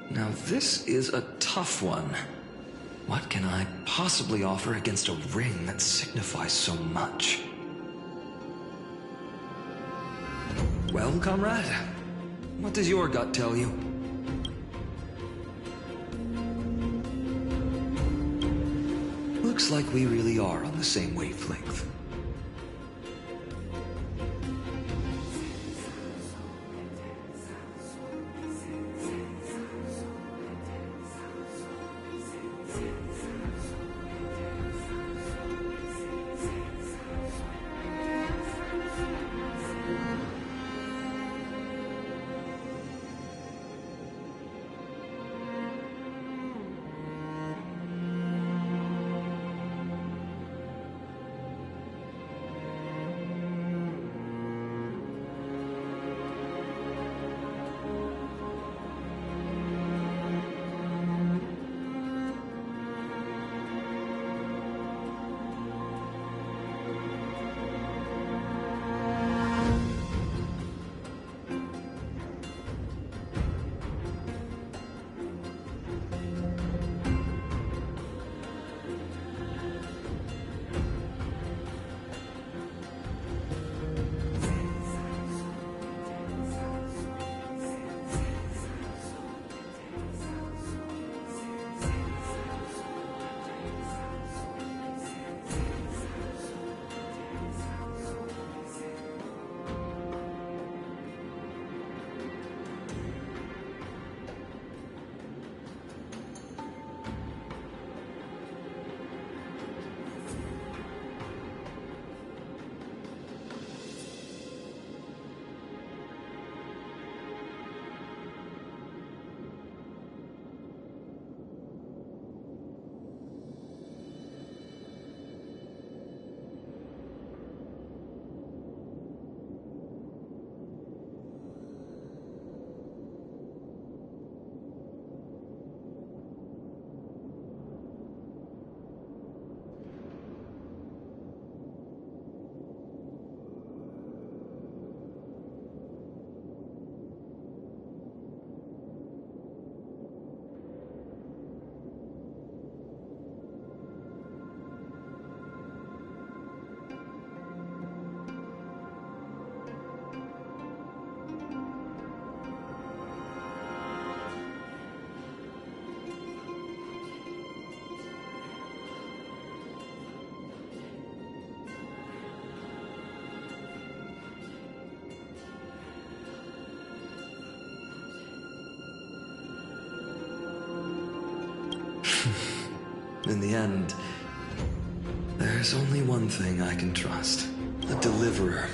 Now this is a tough one. What can I possibly offer against a ring that signifies so much? Well, comrade, what does your gut tell you? Looks like we really are on the same wavelength. In the end, there's only one thing I can trust. The deliverer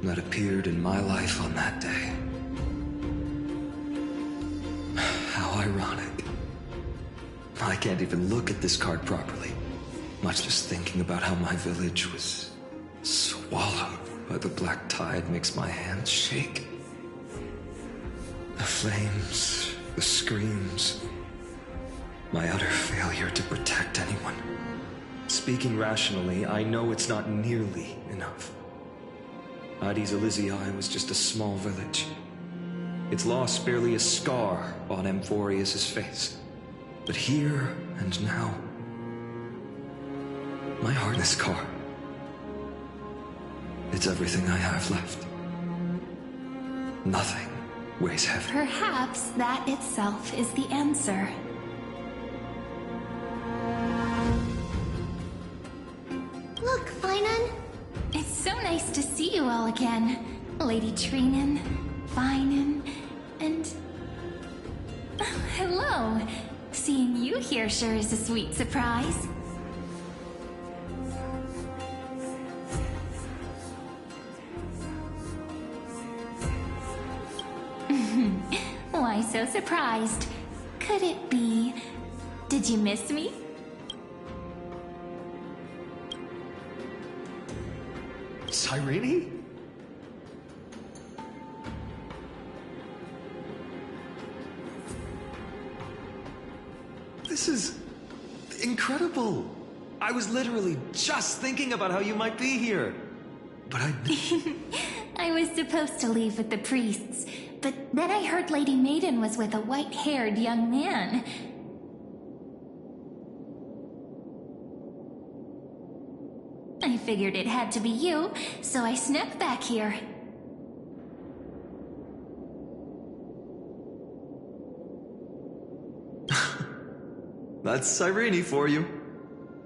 that appeared in my life on that day. How ironic. I can't even look at this card properly, much just thinking about how my village was swallowed by the black tide makes my hands shake. The flames, the screams, my utter failure to protect anyone. Speaking rationally, I know it's not nearly enough. Addis Elysiae was just a small village. Its loss barely a scar on Amphorius' face. But here and now, my heart is scar. It's everything I have left. Nothing weighs heavy. Perhaps that itself is the answer. Look, Phainon. It's so nice to see you all again. Lady Phainon, Phainon, and... hello. Seeing you here sure is a sweet surprise. Why so surprised? Could it be... did you miss me? Cyrene? This is incredible. I was literally just thinking about how you might be here. But I... I was supposed to leave with the priests, but then I heard Lady Maiden was with a white-haired young man. I figured it had to be you, so I snuck back here. That's Irene for you.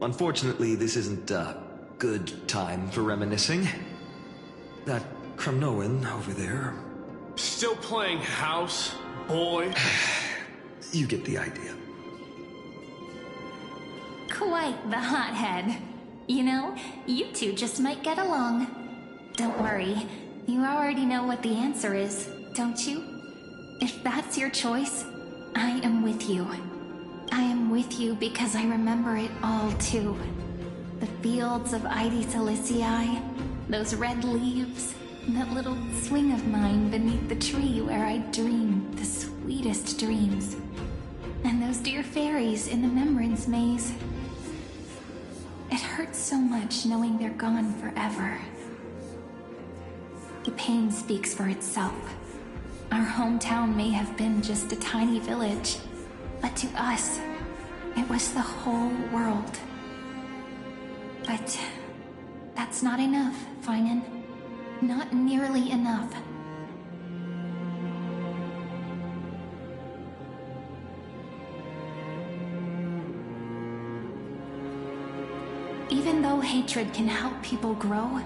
Unfortunately, this isn't a good time for reminiscing. That Kremnoan over there... Still playing house, boy? You get the idea. Quite the hothead. You know, you two just might get along. Don't worry, you already know what the answer is, don't you? If that's your choice, I am with you. I am with you because I remember it all too. The fields of Ivy Silicii, those red leaves, that little swing of mine beneath the tree where I dreamed the sweetest dreams. And those dear fairies in the Membrance Maze. It hurts so much knowing they're gone forever. The pain speaks for itself. Our hometown may have been just a tiny village, but to us, it was the whole world. But that's not enough, Phainon. Not nearly enough. Even though hatred can help people grow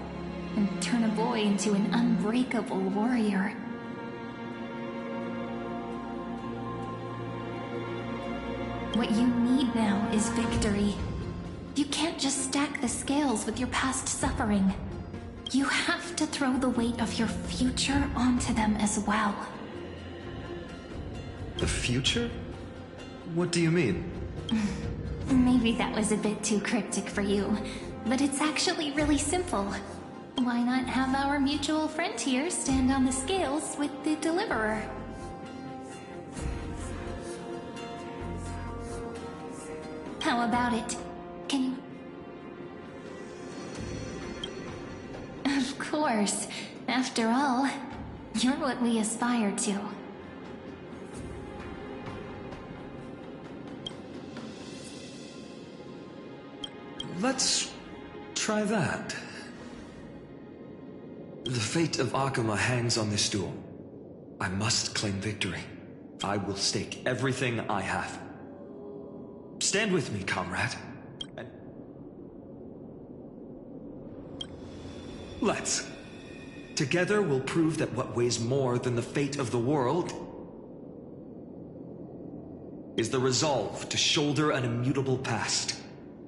and turn a boy into an unbreakable warrior, what you need now is victory. You can't just stack the scales with your past suffering. You have to throw the weight of your future onto them as well. The future? What do you mean? Maybe that was a bit too cryptic for you, but it's actually really simple. Why not have our mutual friend here stand on the scales with the deliverer? How about it? Can you... Of course. After all, you're what we aspire to. Let's try that. The fate of Akuma hangs on this duel. I must claim victory. I will stake everything I have. Stand with me, comrade. Let's. Together we'll prove that what weighs more than the fate of the world is the resolve to shoulder an immutable past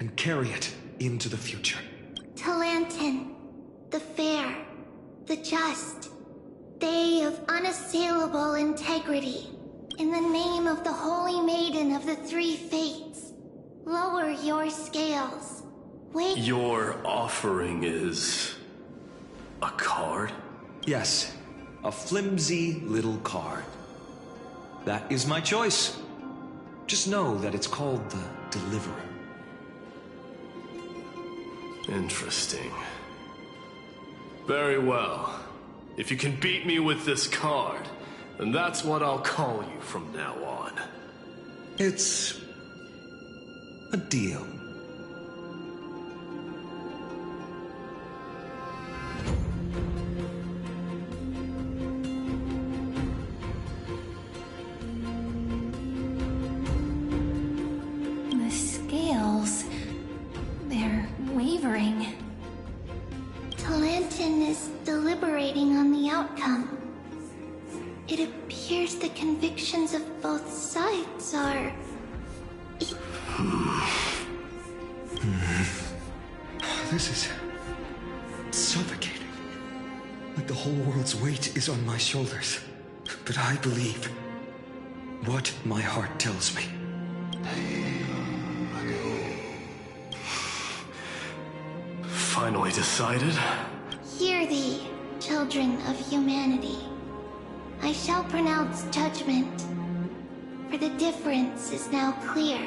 and carry it into the future. Talantin, the fair, the just, they of unassailable integrity, in the name of the Holy Maiden of the Three Fates, lower your scales. Wait. Your offering is... a card? Yes, a flimsy little card. That is my choice. Just know that it's called the Deliverer. Interesting. Very well. If you can beat me with this card, then that's what I'll call you from now on. It's a deal. The scales... they're wavering. Talantin is deliberating on the outcome. It appears the convictions of both sides are... This is suffocating. Like the whole world's weight is on my shoulders. But I believe what my heart tells me. Finally decided? Hear thee, children of humanity. I shall pronounce judgment, for the difference is now clear.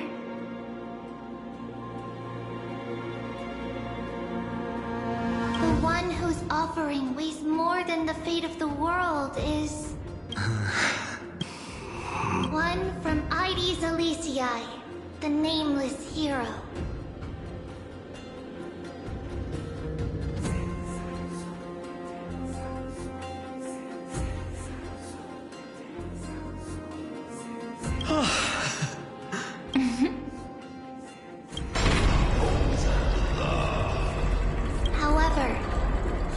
one whose offering weighs more than the fate of the world is... one from Ides Elysiae, the nameless hero. However,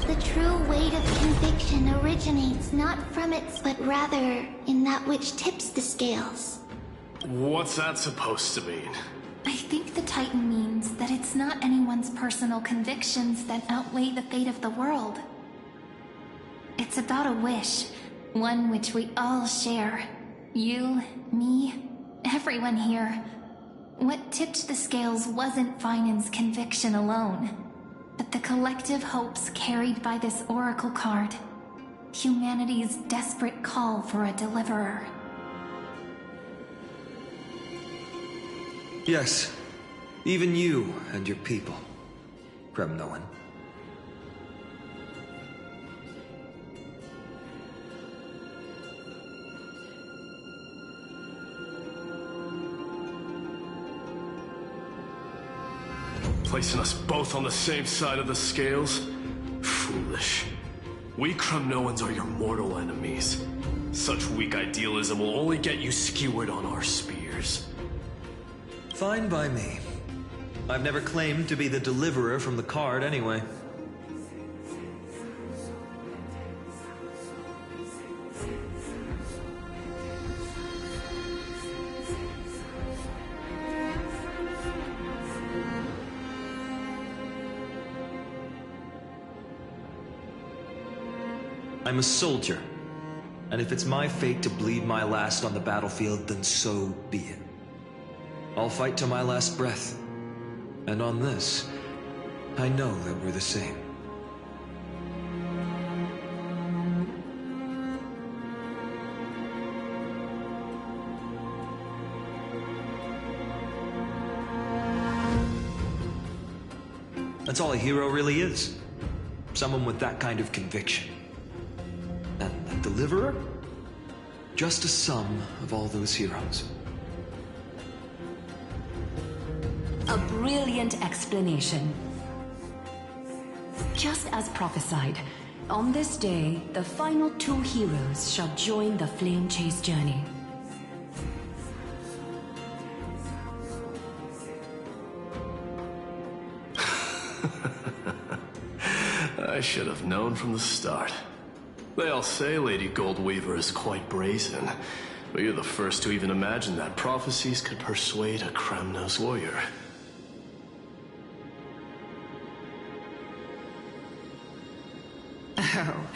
the true weight of conviction originates not from its, but rather in that which tips the scales. What's that supposed to mean? I think the Titan means that it's not anyone's personal convictions that outweigh the fate of the world. It's about a wish, one which we all share. You, me, everyone here. What tipped the scales wasn't Phainon's conviction alone, but the collective hopes carried by this oracle card. Humanity's desperate call for a deliverer. Yes, even you and your people, Kremnoan. Placing us both on the same side of the scales? Foolish. We Kremnoans are your mortal enemies. Such weak idealism will only get you skewered on our spears. Fine by me. I've never claimed to be the deliverer from the card anyway. I'm a soldier, and if it's my fate to bleed my last on the battlefield, then so be it. I'll fight to my last breath, and on this, I know that we're the same. That's all a hero really is. Someone with that kind of conviction. And the deliverer? Just a sum of all those heroes. A brilliant explanation. Just as prophesied, on this day, the final two heroes shall join the flame chase journey. I should have known from the start. They all say Lady Goldweaver is quite brazen, but you're the first to even imagine that prophecies could persuade a Kremnos warrior. Oh,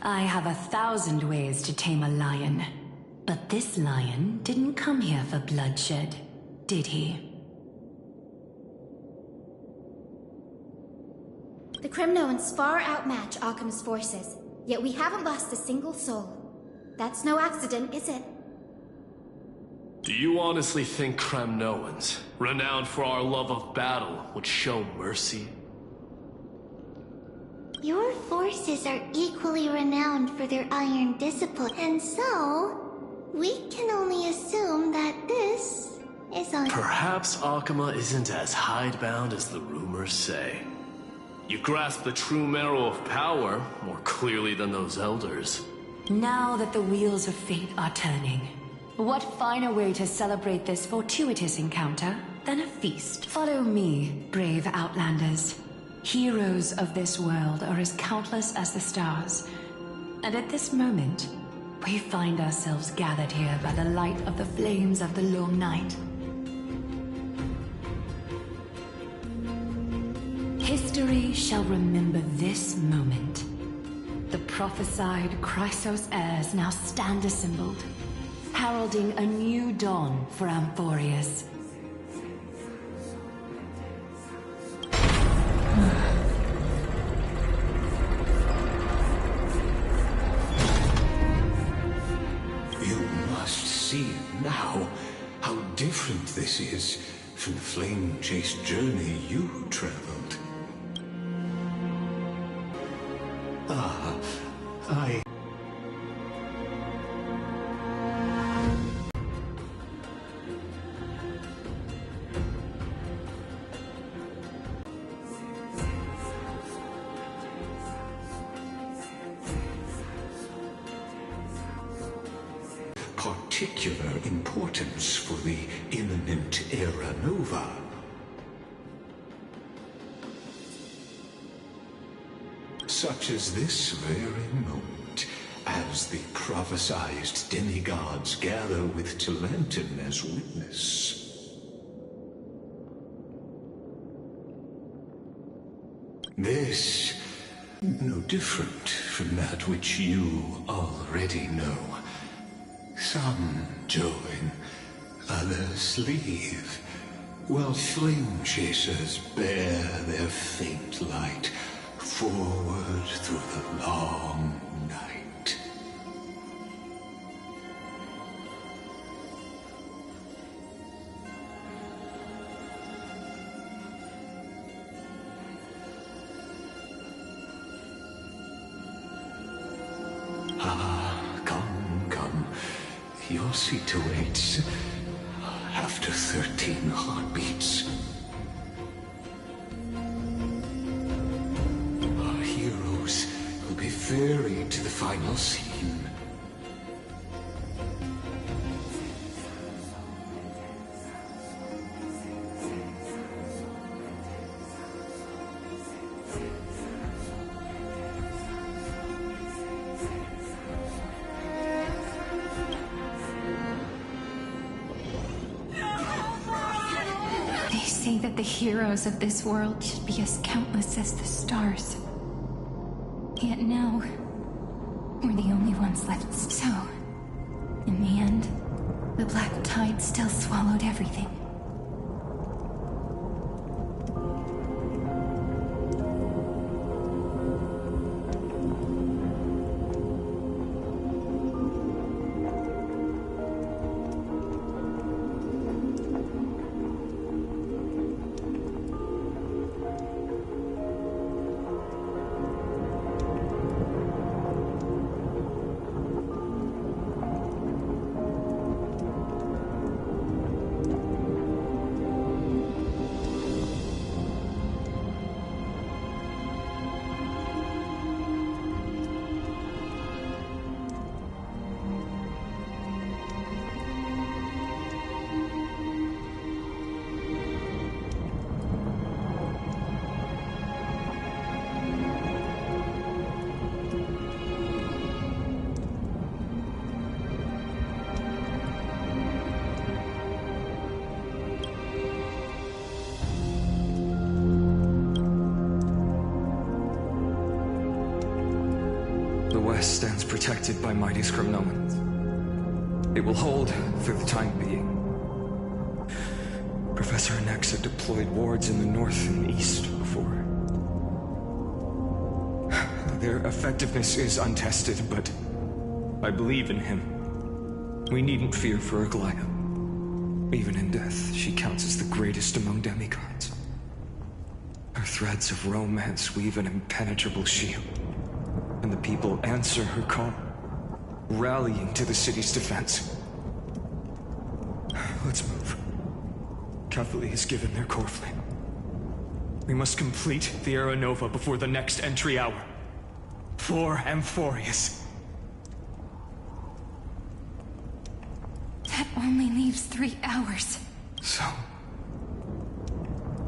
I have 1,000 ways to tame a lion. But this lion didn't come here for bloodshed, did he? The Kremnoans far outmatch Occam's forces, yet we haven't lost a single soul. That's no accident, is it? Do you honestly think Kremnoans, renowned for our love of battle, would show mercy? Your forces are equally renowned for their iron discipline, and so we can only assume that this is on... Perhaps Akama isn't as hidebound as the rumors say. You grasp the true marrow of power more clearly than those elders. Now that the wheels of fate are turning, what finer way to celebrate this fortuitous encounter than a feast? Follow me, brave Outlanders. Heroes of this world are as countless as the stars. And at this moment, we find ourselves gathered here by the light of the flames of the long night. History shall remember this moment. The prophesied Chrysos heirs now stand assembled, heralding a new dawn for Amphorius. You must see now how different this is from the flame chase journey you traveled. particular importance for the imminent Era Nova. Such as this very moment, as the prophesized demigods gather with Talenton as witness. This, no different from that which you already know. Some join, others leave, while flame chasers bear their faint light forward through the long night. Come. Your seat awaits. After 13 heartbeats. Our heroes will be ferried to the final scene. Say that the heroes of this world should be as countless as the stars. Yet now, we're the only ones left. So, in the end, the black tide still swallowed everything. The West stands protected by mighty Skrymnoans. It will hold for the time being. Professor Anexa deployed wards in the north and east before. Their effectiveness is untested, but I believe in him. We needn't fear for Aglaya. Even in death, she counts as the greatest among demigods. Her threads of romance weave an impenetrable shield. And the people answer her call, rallying to the city's defense. Let's move. Cavalry has given their core flame. We must complete the Era Nova before the next entry hour. For Amphorius. That only leaves 3 hours. So,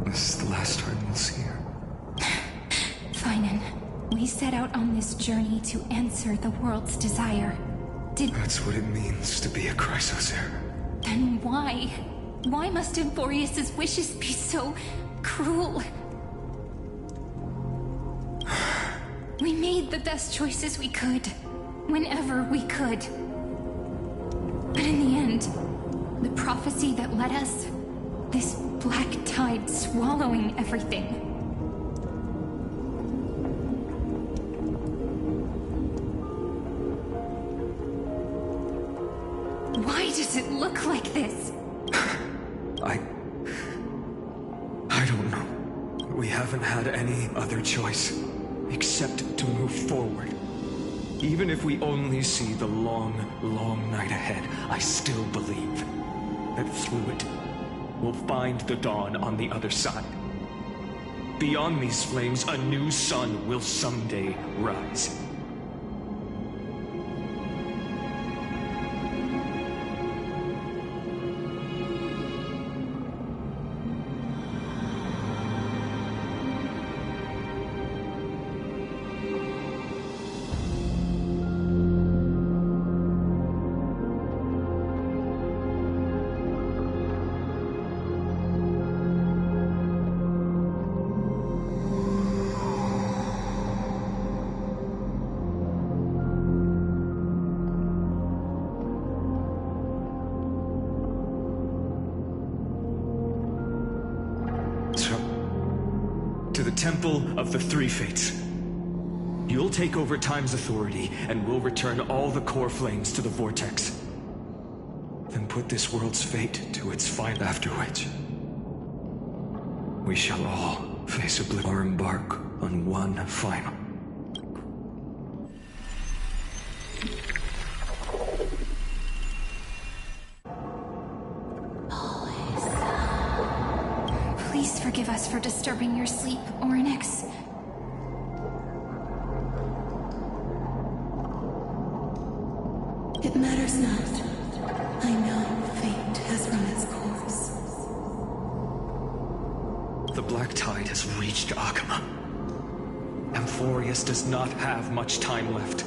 this is the last time we'll see her. Phainon. We set out on this journey to answer the world's desire. That's what it means to be a Chrysosaur. Then why? Why must Amphorius' wishes be so cruel? We made the best choices we could, whenever we could. But in the end, the prophecy that led us, this black tide swallowing everything. Why does it look like this? I don't know. We haven't had any other choice, except to move forward. Even if we only see the long, long night ahead, I still believe that Fluid will find the dawn on the other side. Beyond these flames, a new sun will someday rise. Temple of the Three Fates. You'll take over Time's authority, and we'll return all the core flames to the Vortex. Then put this world's fate to its final, after which we shall all face oblivion or embark on one final. Please forgive us for disturbing your sleep, Orynyx. It matters not. I know fate has run its course. The Black Tide has reached Akama. Amphorius does not have much time left.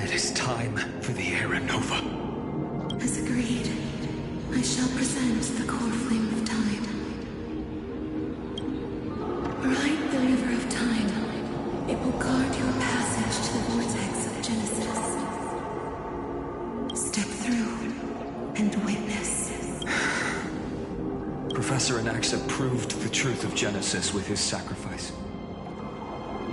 It is time for the Era Nova. As agreed, I shall present the core flame of time. Ride the river of time. It will guard your passage to the vortex of Genesis. Step through and witness. Professor Anaxa proved the truth of Genesis with his sacrifice.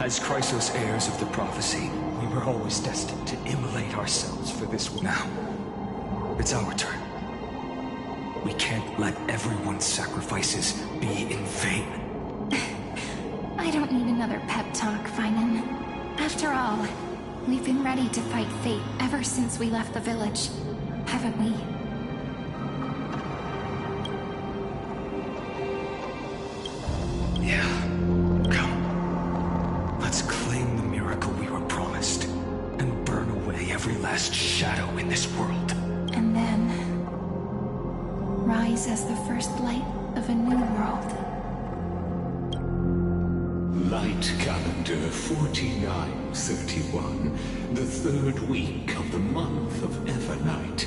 As Chrysos heirs of the prophecy, we were always destined to immolate ourselves for this world. Now, it's our turn. We can't let everyone's sacrifices be in vain. I don't need another pep talk, Phainon. After all, we've been ready to fight fate ever since we left the village, haven't we? Yeah. Come. Let's claim the miracle we were promised, and burn away every last shadow in this world. And then rise as the first light of a new world. Light calendar 4931, the third week of the month of Evernight.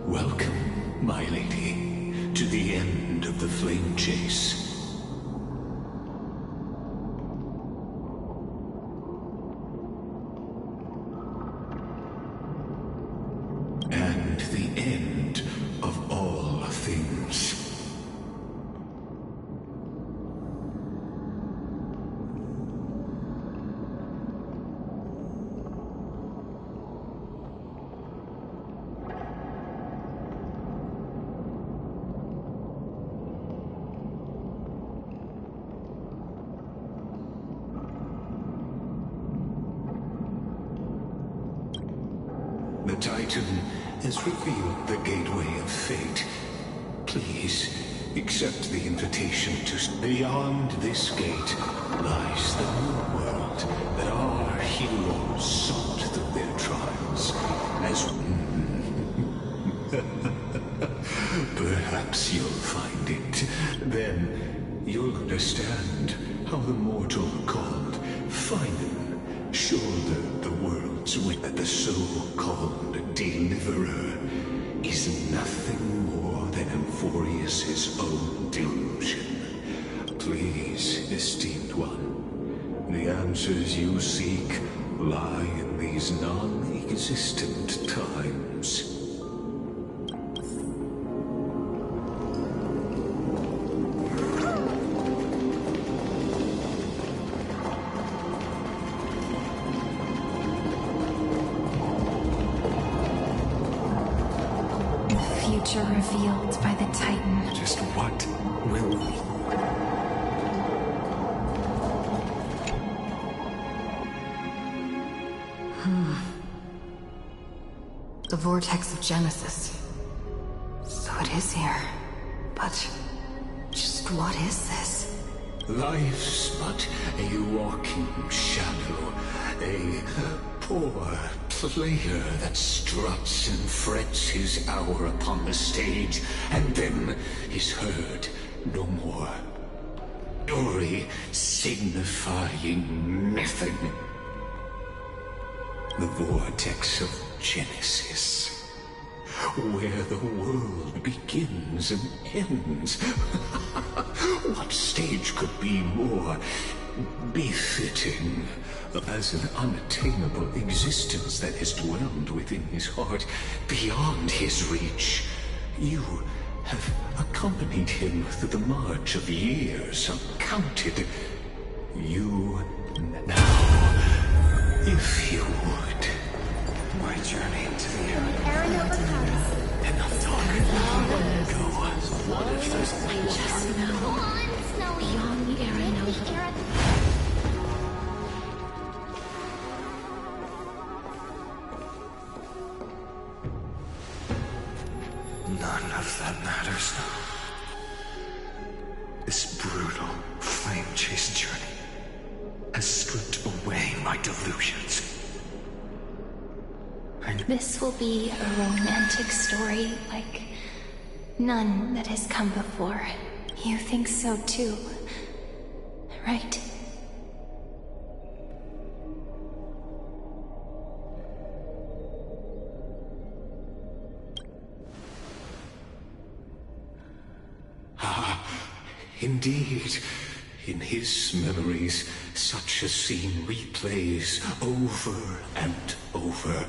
Welcome, my lady, to the end of the flame chase. And the end of all things. The Titan has revealed the gateway of fate. Please, accept the invitation to... Beyond this gate lies the new world that our heroes sought through their trials. As... Perhaps you'll find it. Then you'll understand how the mortal called Phainon shouldered the world's weight, that the so-called deliverer is nothing more than Amphorius' own delusion. Please, esteemed one, the answers you seek lie in these non-existent times. Future revealed by the Titan. Just what will we? The vortex of Genesis. So it is here. But just what is this? Life's but a walking shadow, a poor player that struts and frets his hour upon the stage, and then is heard no more. Story signifying nothing. The vortex of Genesis, where the world begins and ends. What stage could be more befitting as an unattainable existence that has dwelled within his heart, beyond his reach? You have accompanied him through the march of years uncounted. You now, if you would. My journey to the end. Aranova comes. Enough talk. Go. What if there's Just now, Go on, Snowy. beyond the Aranova. The era- None of that matters now. This brutal, flame-chased journey has stripped away my delusions. This will be a romantic story like none that has come before. You think so too, right? Indeed, in his memories, such a scene replays over and over,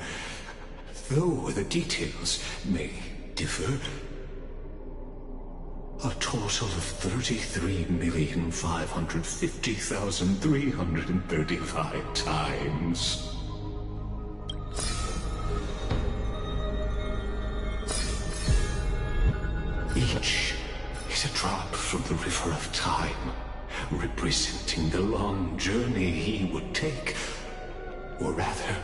though the details may differ. A total of 33,550,335 times. Each is a drop from the river of time, representing the long journey he would take, or rather,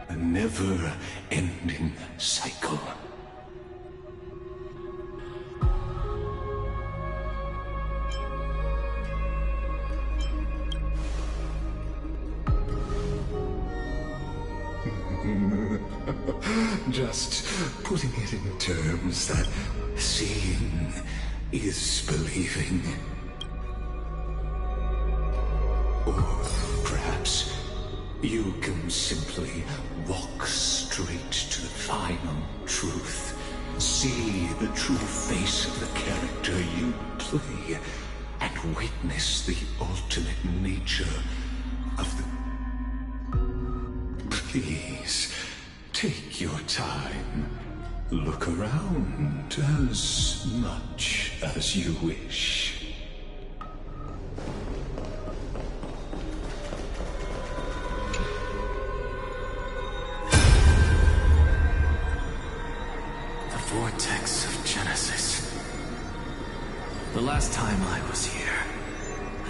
a never-ending cycle. Just putting it in terms that seeing is believing. Or perhaps you can simply walk straight to the final truth. See the true face of the character you play, and witness the ultimate nature of the... Please, take your time. Look around as much as you wish. Vortex of Genesis. The last time I was here,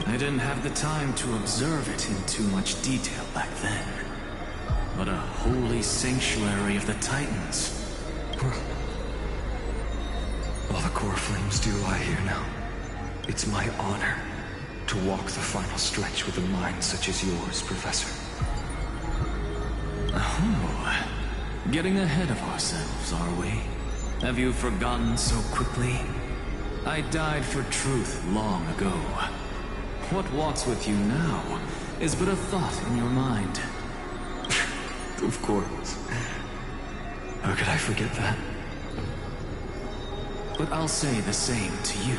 I didn't have the time to observe it in too much detail back then. But a holy sanctuary of the Titans. All the core flames do lie here now. It's my honor to walk the final stretch with a mind such as yours, Professor. Oh, getting ahead of ourselves, are we? Have you forgotten so quickly? I died for truth long ago. What walks with you now is but a thought in your mind. Of course. How could I forget that? But I'll say the same to you.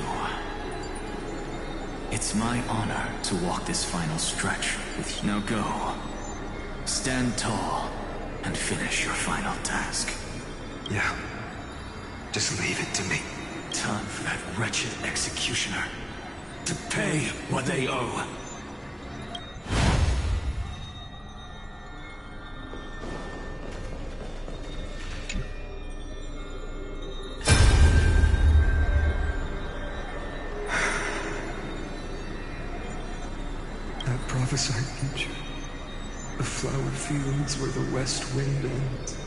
It's my honor to walk this final stretch with you. Now go. Stand tall and finish your final task. Yeah. Just leave it to me. Time for that wretched executioner to pay what they owe. That prophesied future. The flower fields where the west wind ends.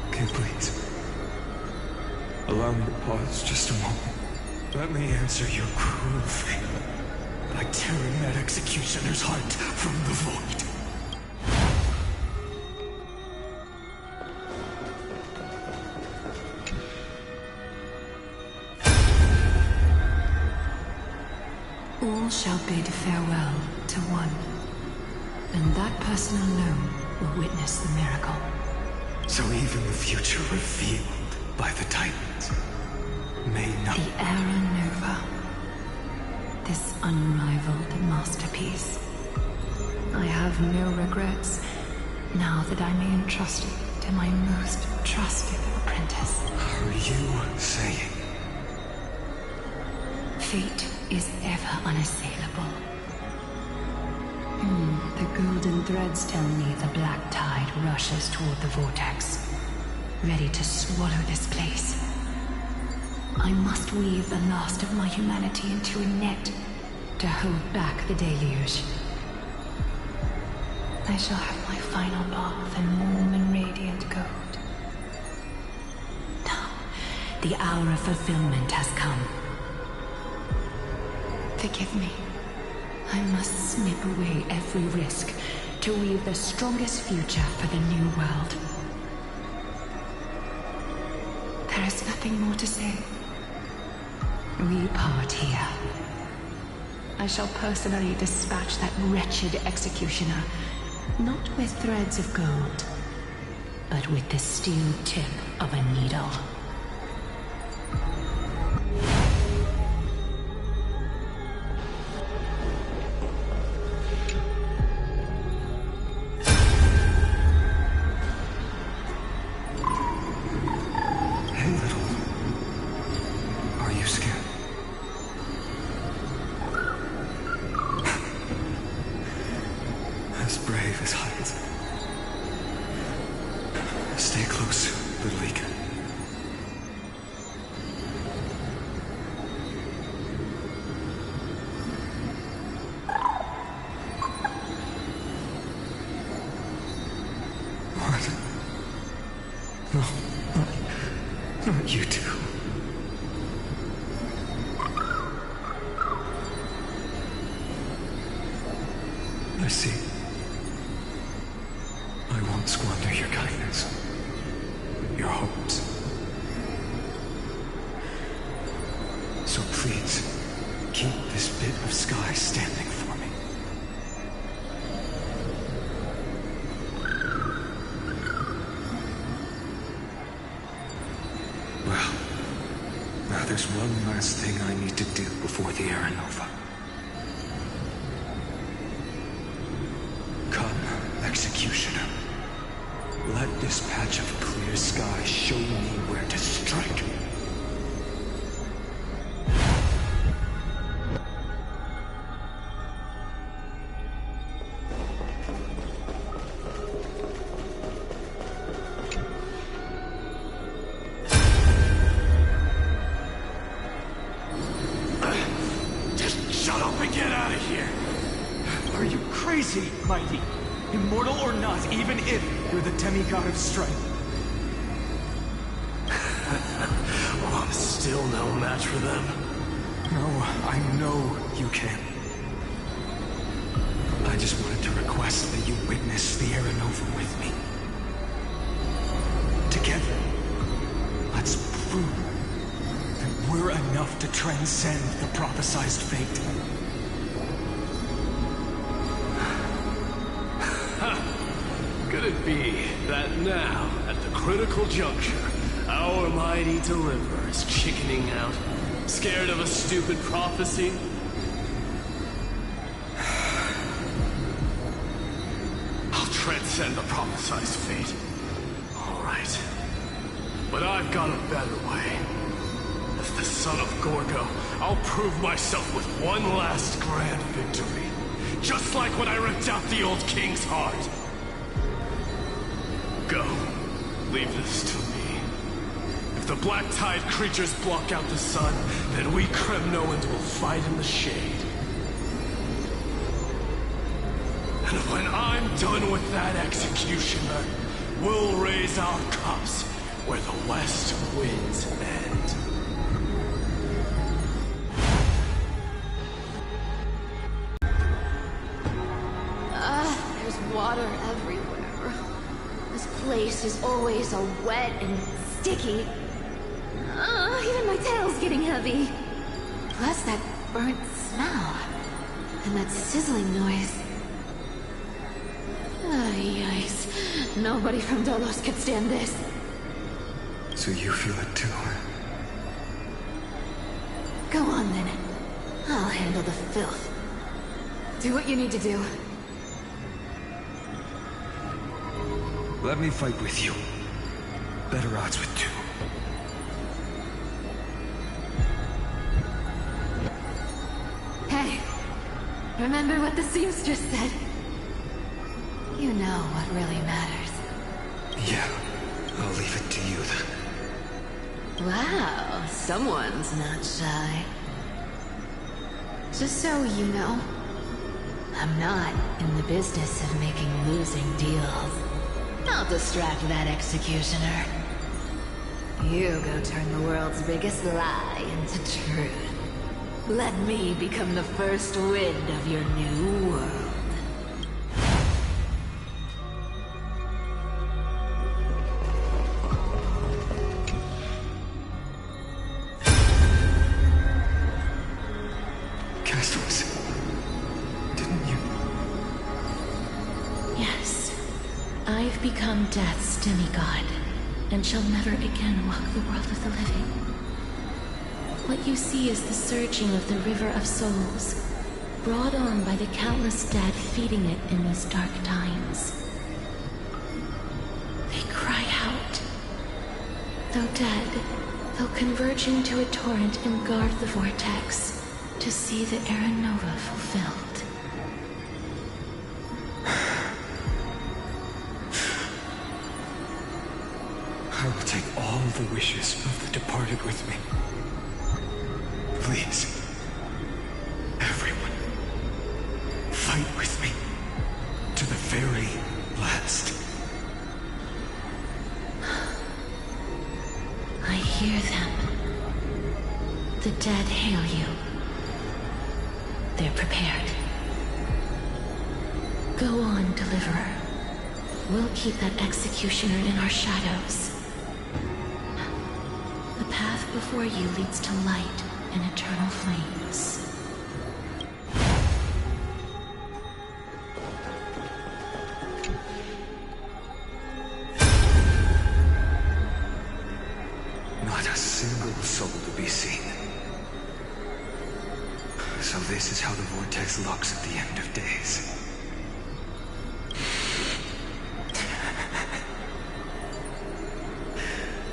Okay, please. Allow me to pause just a moment. Let me answer your cruel favor by tearing that executioner's heart from the void. All shall bid farewell to one, and that person alone will witness the miracle. So even the future revealed by the Titans may not... The Era Nova. This unrivaled masterpiece. I have no regrets, Now that I may entrust you to my most trusted apprentice. Are you saying? Fate is ever unassailable. The golden threads tell me the black tide rushes toward the vortex, ready to swallow this place. I must weave the last of my humanity into a net to hold back the deluge. I shall have my final bath in warm and radiant gold. Now, the hour of fulfillment has come. Forgive me. I must snip away every risk to weave the strongest future for the new world. There is nothing more to say. We part here. I shall personally dispatch that wretched executioner, not with threads of gold, but with the steel tip of a needle. Stay close, little Ika. What? No, not you two. I see. I won't squander your kindness. Your hopes. So please, keep this bit of sky standing for me. Well, now there's one last thing I need to do before the Era Nova. Come, Executioner. Let this patch of clear sky show me where to strike. Just shut up and get out of here! Are you crazy, Mighty? Immortal or not, even if you're the demigod of strength. Well, I'm still no match for them. No, I know you can. I just wanted to request that you witness the Era Nova with me. Together, let's prove that we're enough to transcend the prophesized fate. Could it be that now, at the critical juncture, our mighty deliverer is chickening out, scared of a stupid prophecy? I'll transcend the prophesized fate. All right. But I've got a better way. As the son of Gorgo, I'll prove myself with one last grand victory. Just like when I ripped out the old king's heart. Go. Leave this to me. If the black tide creatures block out the sun, then we Kremnoans will fight in the shade. And when I'm done with that executioner, we'll raise our cups where the west winds end. There's water everywhere. This place is always so wet and sticky. Even my tail's getting heavy. Plus that burnt smell. And that sizzling noise. Yikes. Nobody from Dolos could stand this. So you feel it too, huh? Go on then. I'll handle the filth. Do what you need to do. Let me fight with you. Better odds with two. Hey, remember what the seamstress said? You know what really matters. Yeah, I'll leave it to you then. Wow, someone's not shy. Just so you know, I'm not in the business of making losing deals. I'll distract that executioner. You go turn the world's biggest lie into truth. Let me become the first wind of your new world. I've become Death's demigod, and shall never again walk the world of the living. What you see is the surging of the river of souls, brought on by the countless dead feeding it in these dark times. They cry out. Though dead, they'll converge into a torrent and guard the vortex to see the Era Nova fulfilled. I will take all the wishes of the departed with me. Please, everyone, fight with me to the very last. I hear them. The dead hail you. They're prepared. Go on, Deliverer. We'll keep that executioner in our shadows. The path before you leads to light and eternal flames. Not a single soul to be seen. So this is how the vortex looks at the end of days.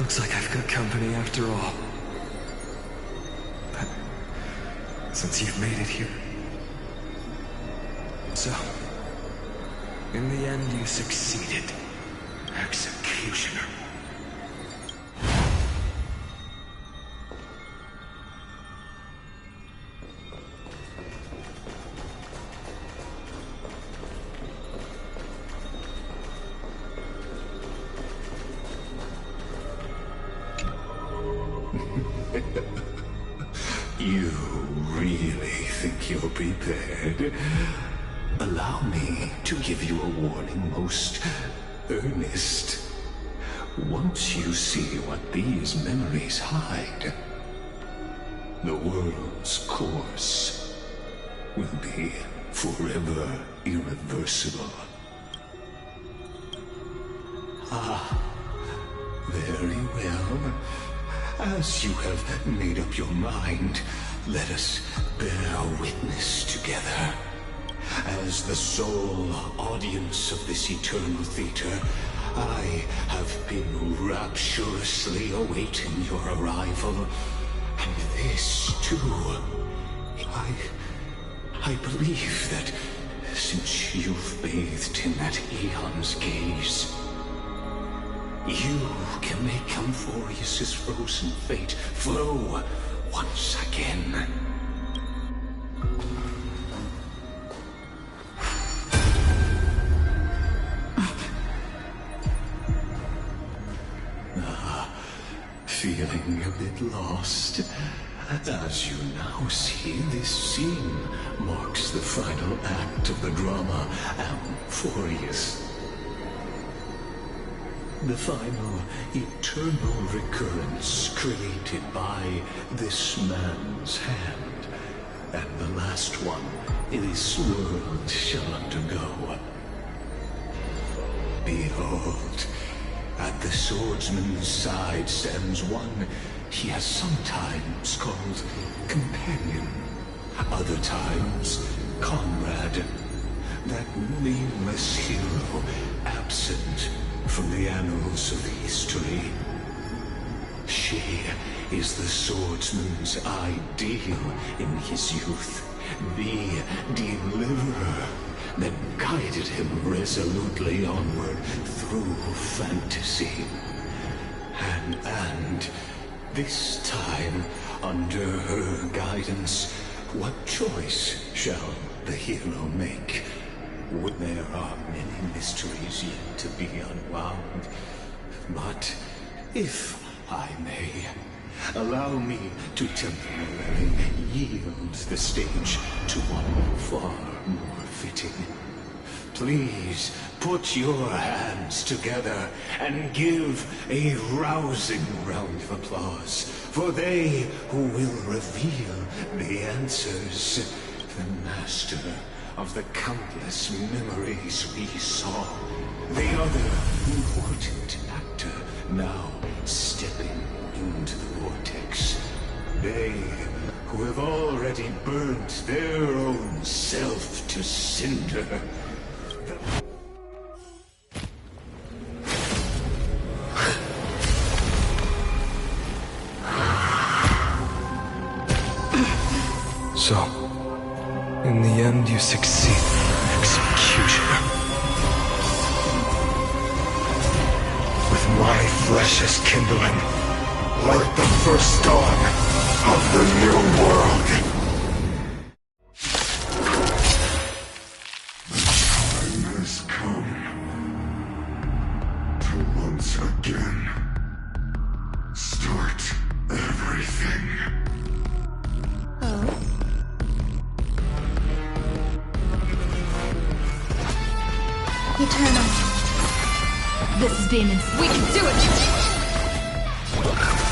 Looks like I've got company after all. But since you've made it here... So, in the end you succeeded, Executioner. You really think you're prepared? Allow me to give you a warning, most earnest. Once you see what these memories hide, the world's course will be forever irreversible. Ah, very well. As you have made up your mind, let us bear witness together. As the sole audience of this eternal theater, I have been rapturously awaiting your arrival. And this, too. I believe that since you've bathed in that eon's gaze, you can make Amphorius's frozen fate flow once again. Feeling a bit lost? As you now see, this scene marks the final act of the drama Amphorius. The final eternal recurrence created by this man's hand, and the last one this world shall undergo. Behold, at the swordsman's side stands one he has sometimes called companion, other times comrade. that nameless hero absent from the annals of history. She is the swordsman's ideal in his youth, the deliverer that guided him resolutely onward through fantasy. And this time, under her guidance, what choice shall the hero make? There are many mysteries yet to be unwound. But if I may, allow me to temporarily yield the stage to one far more fitting. Please put your hands together and give a rousing round of applause for they who will reveal the answers. The master of the countless memories we saw. The other important actor now stepping into the vortex. They who have already burnt their own self to cinder. So, in the end, you succeed. Executioner. With my flesh as kindling, like the first dawn of the new world. The time has come to once again start everything. Eternal. This is demons. We can do it!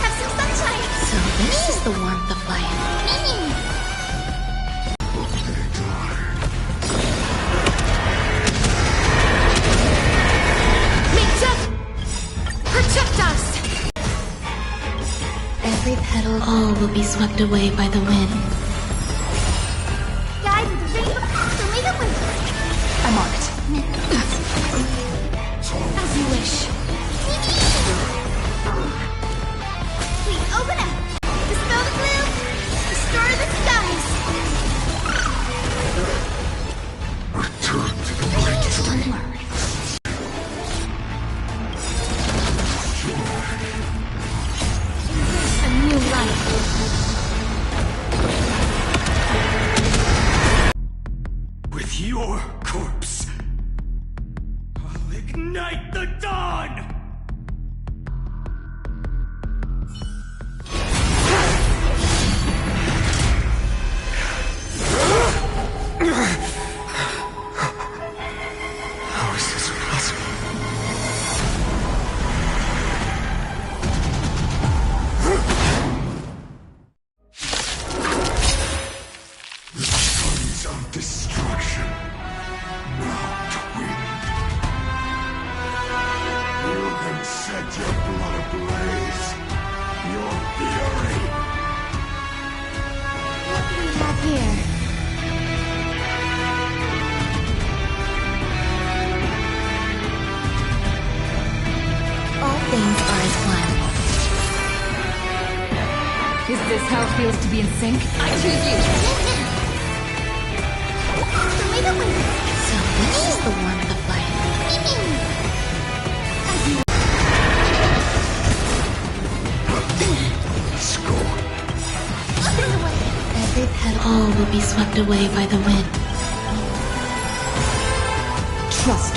Have some sunshine! So this is the warmth of life. Protect us! Every petal, all will be swept away by the wind. Guide the rainbow castle immediately! I'm marked. As you wish. Please open up! Dispel the gloom! Restore the skies! Return to the light. A new life. With your corpse, I'll ignite the dawn! How is this possible? The sons of destruction now twin. You can set your blood ablaze. Your fury. What do we have here? All things are as one. Is this how it feels to be in sync? I choose you! So this is the warmth of life. Score. Every petal, all will be swept away by the wind. Trust